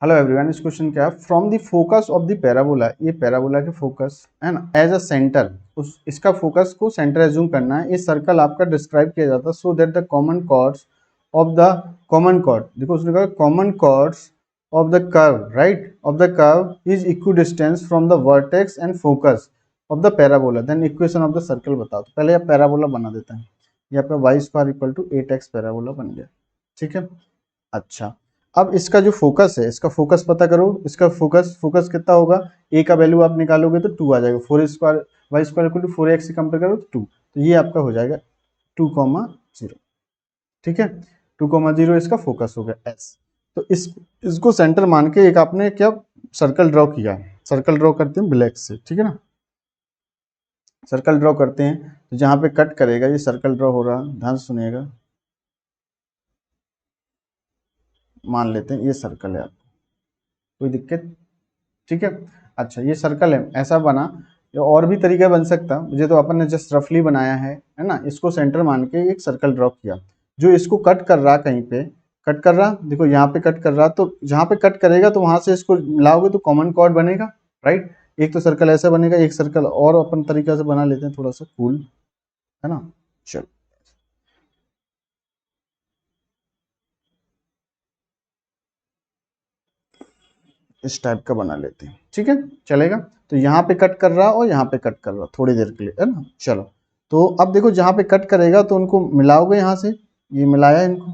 Hello everyone, इस question क्या है, from the focus of the parabola, ये पैराबोला के फोकस है ना, एज अ सेंटर, उस इसका फोकस को सेंटर एज्यूम करना है। ये सर्कल आपका डिस्क्राइब किया जाता है so that the common chords of the common chord, देखो उसने कहा common chords of the curve, right, of the curve is equidistance from the vertex and focus of the parabola, then equation of the circle बताओ। तो पहले आप parabola बना देते हैं, यहाँ पे Y square equal to 8x parabola बन गया, ठीक है। अच्छा, अब इसका जो फोकस है, इसका फोकस पता करो, इसका फोकस फोकस कितना होगा, ए का वैल्यू आप निकालोगे तो 2 आ जाएगा, 4 square Y square equal to 4x से कंपेयर करो तो 2, तो ये आपका हो जाएगा 2,0, ठीक है। 2,0 इसका फोकस हो गया एस। तो इसको सेंटर मान के एक आपने क्या सर्कल ड्रॉ किया, सर्कल ड्रॉ करते हैं ब्लैक से, ठीक है ना। सर्कल ड्रॉ करते हैं तो जहाँ पे कट करेगा ये सर्कल ड्रॉ हो रहा, ध्यान से सुनिएगा, मान लेते हैं ये सर्कल है, आपको कोई दिक्कत, ठीक है। अच्छा, ये सर्कल है, ऐसा बना, या और भी तरीका बन सकता, मुझे तो अपन ने जस्ट रफली बनाया है ना। इसको सेंटर मान के एक सर्कल ड्रॉ किया, जो इसको कट कर रहा, कहीं पे कट कर रहा, देखो यहाँ पे कट कर रहा, तो जहाँ पे कट करेगा तो वहां से इसको लाओगे तो कॉमन कॉर्ड बनेगा, राइट। एक तो सर्कल ऐसा बनेगा, एक सर्कल और अपन तरीका से बना लेते हैं, थोड़ा सा कूल, है ना। चलो, इस टाइप का बना लेते हैं, ठीक है, चलेगा। तो यहाँ पे कट कर रहा और यहाँ पे कट कर रहा थोड़ी देर के लिए, है ना। चलो, तो अब देखो जहाँ पे कट करेगा तो उनको मिलाओगे, यहाँ से ये मिलाया इनको,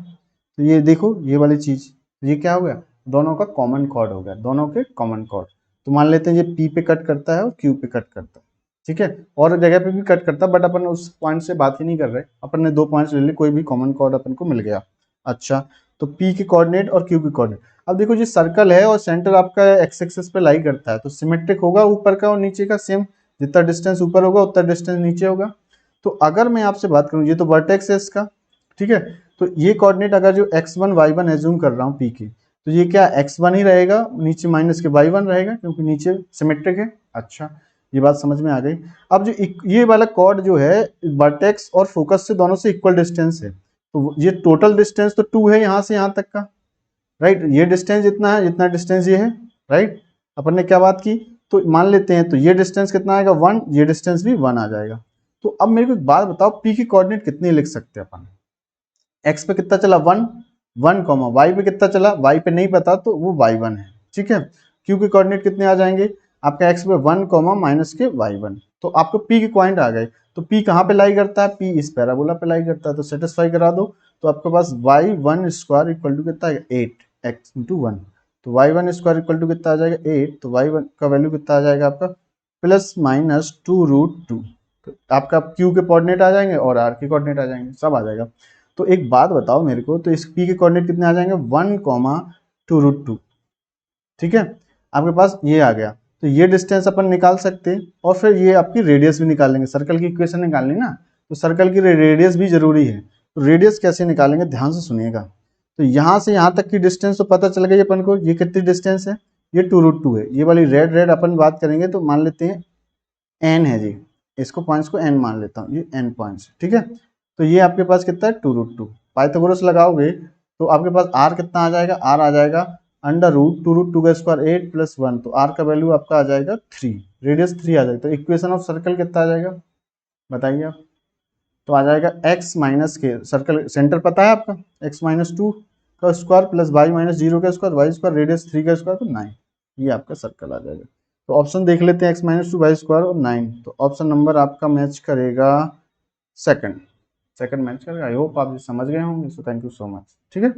तो ये देखो ये वाली चीज, ये क्या हो गया, दोनों का कॉमन कॉर्ड हो गया, दोनों के कॉमन कॉर्ड। तो मान लेते हैं ये पी पे कट करता है और क्यू पे कट करता है, ठीक है, और जगह पे भी कट करता है, बट अपन उस पॉइंट से बात ही नहीं कर रहे, अपन ने 2 पॉइंट्स ले लिए, कोई भी कॉमन कॉर्ड अपन को मिल गया। अच्छा, तो पी के कोऑर्डिनेट और क्यू के कोऑर्डिनेट, अब देखो ये सर्कल है और सेंटर आपका एक्स एक्सिस पे लाई करता है, तो सिमेट्रिक होगा ऊपर का और नीचे का सेम, जितना डिस्टेंस ऊपर होगा उतना डिस्टेंस नीचे होगा। तो अगर मैं आपसे बात करूं, ये तो वर्टेक्स है इसका, ठीक है, तो ये कोऑर्डिनेट अगर जो x1 y1 एज्यूम कर रहा हूँ पी के, तो ये क्या x1 ही रहेगा, नीचे माइनस के y1 रहेगा, क्योंकि नीचे सिमेट्रिक है। अच्छा, ये बात समझ में आ गई। अब जो ये वाला कॉर्ड जो है वर्टेक्स और फोकस से दोनों से इक्वल डिस्टेंस है, तो ये टोटल डिस्टेंस तो 2 है यहाँ से यहाँ तक का, राइट। ये डिस्टेंस जितना है, जितना डिस्टेंस ये है, राइट। अपन ने क्या बात की, तो मान लेते हैं, तो ये डिस्टेंस कितना आएगा 1, ये डिस्टेंस भी 1 आ जाएगा। तो अब मेरे को एक बात बताओ, पी की कोऑर्डिनेट कितनी लिख सकते हैं अपन, एक्स पे कितना चला 1, 1 कॉमा, वाई पे कितना चला, वाई पे नहीं पता तो वो y1 है, ठीक है। क्यू के कोऑर्डिनेट कितने आ जाएंगे आपका, एक्स पे 1 कॉमा माइनस के y1, तो आपको पी के पॉइंट आ गए। तो पी कहाँ पे लाई करता है, पी इस पैराबोला पे लाई करता है, तो सेटिस्फाई करा दो। तो आपके पास y1 स्क्वायर इक्वल टू कितना है 8 एक्स इंटू 1, तो y1 स्क्वायर इक्वल टू कितना आ जाएगा 8, तो y1 का वैल्यू कितना आ जाएगा आपका प्लस माइनस 2√2, तो आपका क्यू के कोऑर्डिनेट आ जाएंगे और आर के कोऑर्डिनेट आ जाएंगे, सब आ जाएगा। तो एक बात बताओ मेरे को, तो इस पी के कोऑर्डिनेट कितने आ जाएंगे 1,2√2, ठीक है। आपके पास ये आ गया, तो ये डिस्टेंस अपन निकाल सकते हैं, और फिर ये आपकी रेडियस भी निकाल लेंगे, सर्कल की इक्वेशन निकालनी ना, तो सर्कल की रेडियस भी जरूरी है। तो रेडियस कैसे निकालेंगे, ध्यान से सुनिएगा। तो यहाँ से यहाँ तक की डिस्टेंस तो पता चल गई अपन को, ये कितनी डिस्टेंस है, ये 2√2 है, ये वाली रेड रेड अपन बात करेंगे तो मान लेते हैं एन है जी, इसको पॉइंट्स को एन मान लेता हूँ, ये एन पॉइंट्स, ठीक है। तो ये आपके पास कितना है 2√2, पाइथागोरस लगाओगे तो आपके पास आर कितना आ जाएगा, आर आ जाएगा अंडर रूट 2√2 का स्क्वायर 8 + 1, तो आर का वैल्यू आपका आ जाएगा 3, रेडियस 3 आ जाएगा। तो इक्वेशन ऑफ सर्कल कितना आ जाएगा बताइए आप, तो आ जाएगा x माइनस के, सर्कल सेंटर पता है आपका, x-2 का स्क्वायर प्लस y-0 का स्क्वायर, वाई स्क्वायर रेडियस 3 का स्क्वायर, तो 9, ये आपका सर्कल आ जाएगा। तो ऑप्शन देख लेते हैं, x-2 वाई स्क्वायर और 9, तो ऑप्शन नंबर आपका मैच करेगा सेकंड, सेकंड मैच करेगा। आई होप आप समझ गए होंगे, so thank you so much, ठीक है।